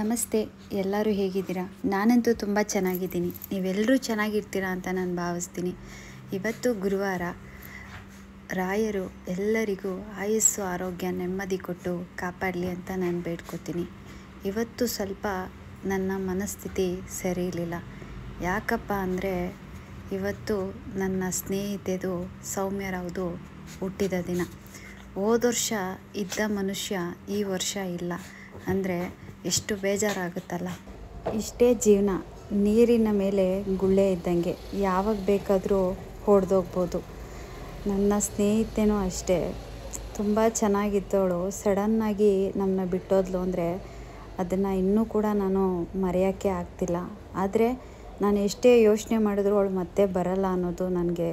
ನಮಸ್ತೆ, ಎಲ್ಲರೂ ಹೇಗಿದ್ದೀರಾ? ನಾನಂತೂ ತುಂಬ ಚೆನ್ನಾಗಿದ್ದೀನಿ. ನೀವೆಲ್ಲರೂ ಚೆನ್ನಾಗಿರ್ತೀರಾ ಅಂತ ನಾನು ಭಾವಿಸ್ತೀನಿ. ಇವತ್ತು ಗುರುವಾರ. ರಾಯರು ಎಲ್ಲರಿಗೂ ಆಯಸ್ಸು, ಆರೋಗ್ಯ, ನೆಮ್ಮದಿ ಕೊಟ್ಟು ಕಾಪಾಡಲಿ ಅಂತ ನಾನು ಬೇಡ್ಕೋತೀನಿ. ಇವತ್ತು ಸ್ವಲ್ಪ ನನ್ನ ಮನಸ್ಥಿತಿ ಸರಿ ಇರಲಿಲ್ಲ. ಯಾಕಪ್ಪ ಅಂದರೆ ಇವತ್ತು ನನ್ನ ಸ್ನೇಹಿತೆದು ಸೌಮ್ಯರವ್ರದು ಹುಟ್ಟಿದ ದಿನ. ಹೋದ ವರ್ಷ ಇದ್ದ ಮನುಷ್ಯ ಈ ವರ್ಷ ಇಲ್ಲ ಅಂದರೆ ಎಷ್ಟು ಬೇಜಾರಾಗುತ್ತಲ್ಲ. ಇಷ್ಟೇ ಜೀವನ, ನೀರಿನ ಮೇಲೆ ಗುಳ್ಳೆ ಇದ್ದಂಗೆ, ಯಾವಾಗ ಬೇಕಾದರೂ ಹೊಡೆದೋಗ್ಬೋದು. ನನ್ನ ಸ್ನೇಹಿತೆನೂ ಅಷ್ಟೇ, ತುಂಬ ಚೆನ್ನಾಗಿದ್ದವಳು ಸಡನ್ನಾಗಿ ನಮ್ಮನ್ನ ಬಿಟ್ಟೋದ್ಲು ಅಂದರೆ ಅದನ್ನು ಇನ್ನೂ ಕೂಡ ನಾನು ಮರೆಯೋಕ್ಕೆ ಆಗ್ತಿಲ್ಲ. ಆದರೆ ನಾನು ಎಷ್ಟೇ ಯೋಚನೆ ಮಾಡಿದ್ರೂ ಅವಳು ಮತ್ತೆ ಬರಲ್ಲ ಅನ್ನೋದು ನನಗೆ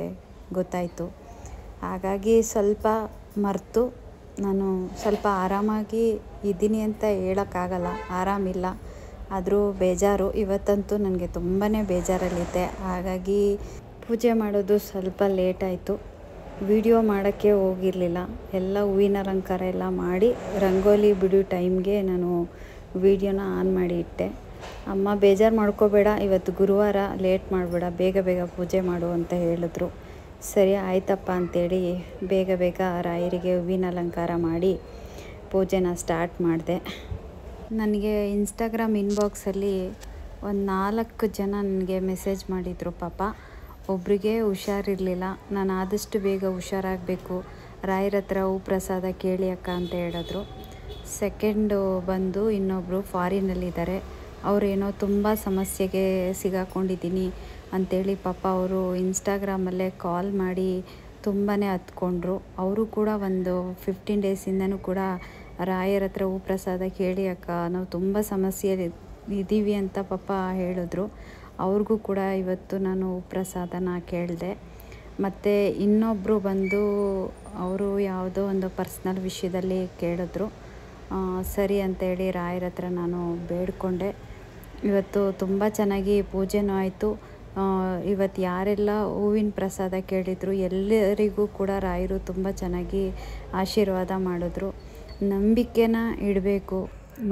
ಗೊತ್ತಾಯಿತು. ಹಾಗಾಗಿ ಸ್ವಲ್ಪ ಮರೆತು ನಾನು ಸ್ವಲ್ಪ ಆರಾಮಾಗಿ ಇದ್ದೀನಿ ಅಂತ ಹೇಳೋಕ್ಕಾಗಲ್ಲ, ಆರಾಮಿಲ್ಲ. ಆದರೂ ಬೇಜಾರು. ಇವತ್ತಂತೂ ನನಗೆ ತುಂಬಾ ಬೇಜಾರಲ್ಲಿದ್ದೆ. ಹಾಗಾಗಿ ಪೂಜೆ ಮಾಡೋದು ಸ್ವಲ್ಪ ಲೇಟಾಯಿತು. ವಿಡಿಯೋ ಮಾಡೋಕ್ಕೆ ಹೋಗಿರಲಿಲ್ಲ. ಎಲ್ಲ ಹೂವಿನ ಅಲಂಕಾರ ಎಲ್ಲ ಮಾಡಿ ರಂಗೋಲಿ ಬಿಡೋ ಟೈಮ್ಗೆ ನಾನು ವಿಡಿಯೋನ ಆನ್ ಮಾಡಿ ಇಟ್ಟೆ. ಅಮ್ಮ ಬೇಜಾರು ಮಾಡ್ಕೋಬೇಡ, ಇವತ್ತು ಗುರುವಾರ, ಲೇಟ್ ಮಾಡಬೇಡ, ಬೇಗ ಬೇಗ ಪೂಜೆ ಮಾಡು ಅಂತ ಹೇಳಿದ್ರು. ಸರಿ ಆಯ್ತಪ್ಪ ಅಂಥೇಳಿ ಬೇಗ ಬೇಗ ರಾಯರಿಗೆ ಹೂವಿನ ಅಲಂಕಾರ ಮಾಡಿ ಪೂಜೆನ ಸ್ಟಾರ್ಟ್ ಮಾಡಿದೆ. ನನಗೆ ಇನ್ಸ್ಟಾಗ್ರಾಮ್ ಇನ್ಬಾಕ್ಸಲ್ಲಿ ಒಂದು 4 ಜನ ನನಗೆ ಮೆಸೇಜ್ ಮಾಡಿದರು. ಪಾಪ ಒಬ್ರಿಗೆ ಹುಷಾರಿರಲಿಲ್ಲ. ನಾನು ಆದಷ್ಟು ಬೇಗ ಹುಷಾರಾಗಬೇಕು, ರಾಯರ ಹತ್ರ ಹೂ ಪ್ರಸಾದ ಕೇಳಿ ಅಕ್ಕ ಅಂತ ಹೇಳಿದ್ರು. ಸೆಕೆಂಡು ಬಂದು ಇನ್ನೊಬ್ಬರು ಫಾರಿನಲ್ಲಿದ್ದಾರೆ. ಅವರೇನೋ ತುಂಬ ಸಮಸ್ಯೆಗೆ ಸಿಗಾಕೊಂಡಿದ್ದೀನಿ ಅಂಥೇಳಿ ಪಾಪ ಅವರು ಇನ್ಸ್ಟಾಗ್ರಾಮಲ್ಲೇ ಕಾಲ್ ಮಾಡಿ ತುಂಬಾ ಹತ್ಕೊಂಡ್ರು. ಅವರು ಕೂಡ ಒಂದು 15 ಡೇಸಿಂದನೂ ಕೂಡ ರಾಯರ ಹತ್ರ ಹೂ ಪ್ರಸಾದ ಕೇಳಿ ಅಕ್ಕ, ನಾವು ತುಂಬ ಸಮಸ್ಯೆಯಲ್ಲಿ ಇದ್ದೀವಿ ಅಂತ ಪಾಪ ಹೇಳಿದ್ರು. ಅವ್ರಿಗೂ ಕೂಡ ಇವತ್ತು ನಾನು ಹೂ ಪ್ರಸಾದನ ಕೇಳಿದೆ. ಮತ್ತು ಇನ್ನೊಬ್ಬರು ಬಂದು ಅವರು ಯಾವುದೋ ಒಂದು ಪರ್ಸ್ನಲ್ ವಿಷಯದಲ್ಲಿ ಕೇಳಿದ್ರು. ಸರಿ ಅಂತೇಳಿ ರಾಯರ ಹತ್ರ ನಾನು ಬೇಡಿಕೊಂಡೆ. ಇವತ್ತು ತುಂಬ ಚೆನ್ನಾಗಿ ಪೂಜೆನೂ ಆಯಿತು. ಇವತ್ತು ಯಾರೆಲ್ಲ ಹೂವಿನ ಪ್ರಸಾದ ಕೇಳಿದ್ರು ಎಲ್ಲರಿಗೂ ಕೂಡ ರಾಯರು ತುಂಬ ಚೆನ್ನಾಗಿ ಆಶೀರ್ವಾದ ಮಾಡಿದ್ರು. ನಂಬಿಕೆನ ಇಡಬೇಕು.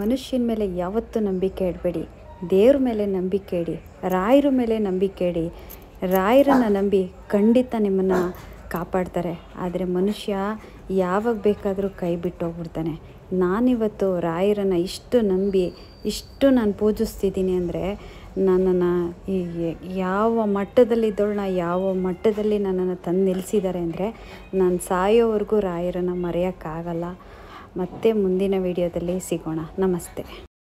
ಮನುಷ್ಯನ ಮೇಲೆ ಯಾವತ್ತೂ ನಂಬಿಕೆ ಇಡಬೇಡಿ. ದೇವ್ರ ಮೇಲೆ ನಂಬಿಕೆ ಇಡಿ, ರಾಯರ ಮೇಲೆ ನಂಬಿಕೆ ಇಡಿ. ರಾಯರನ್ನು ನಂಬಿ ಖಂಡಿತ ನಿಮ್ಮನ್ನು ಕಾಪಾಡ್ತಾರೆ. ಆದರೆ ಮನುಷ್ಯ ಯಾವಾಗ ಬೇಕಾದರೂ ಕೈ ಬಿಟ್ಟೋಗ್ಬಿಡ್ತಾನೆ. ನಾನಿವತ್ತು ರಾಯರನ್ನು ಇಷ್ಟು ನಂಬಿ ಇಷ್ಟು ನಾನು ಪೂಜಿಸ್ತಿದ್ದೀನಿ ಅಂದರೆ ನನ್ನನ್ನು ಯಾವ ಮಟ್ಟದಲ್ಲಿದ್ದವಳನ್ನ ಯಾವ ಮಟ್ಟದಲ್ಲಿ ನನ್ನನ್ನು ತಂದು ನಿಲ್ಲಿಸಿದ್ದಾರೆ ಅಂದರೆ ನಾನು ಸಾಯೋವರೆಗೂ ರಾಯರನ್ನು ಮರೆಯೋಕ್ಕಾಗಲ್ಲ. ಮತ್ತೆ ಮುಂದಿನ ವಿಡಿಯೋದಲ್ಲಿ ಸಿಗೋಣ. ನಮಸ್ತೆ.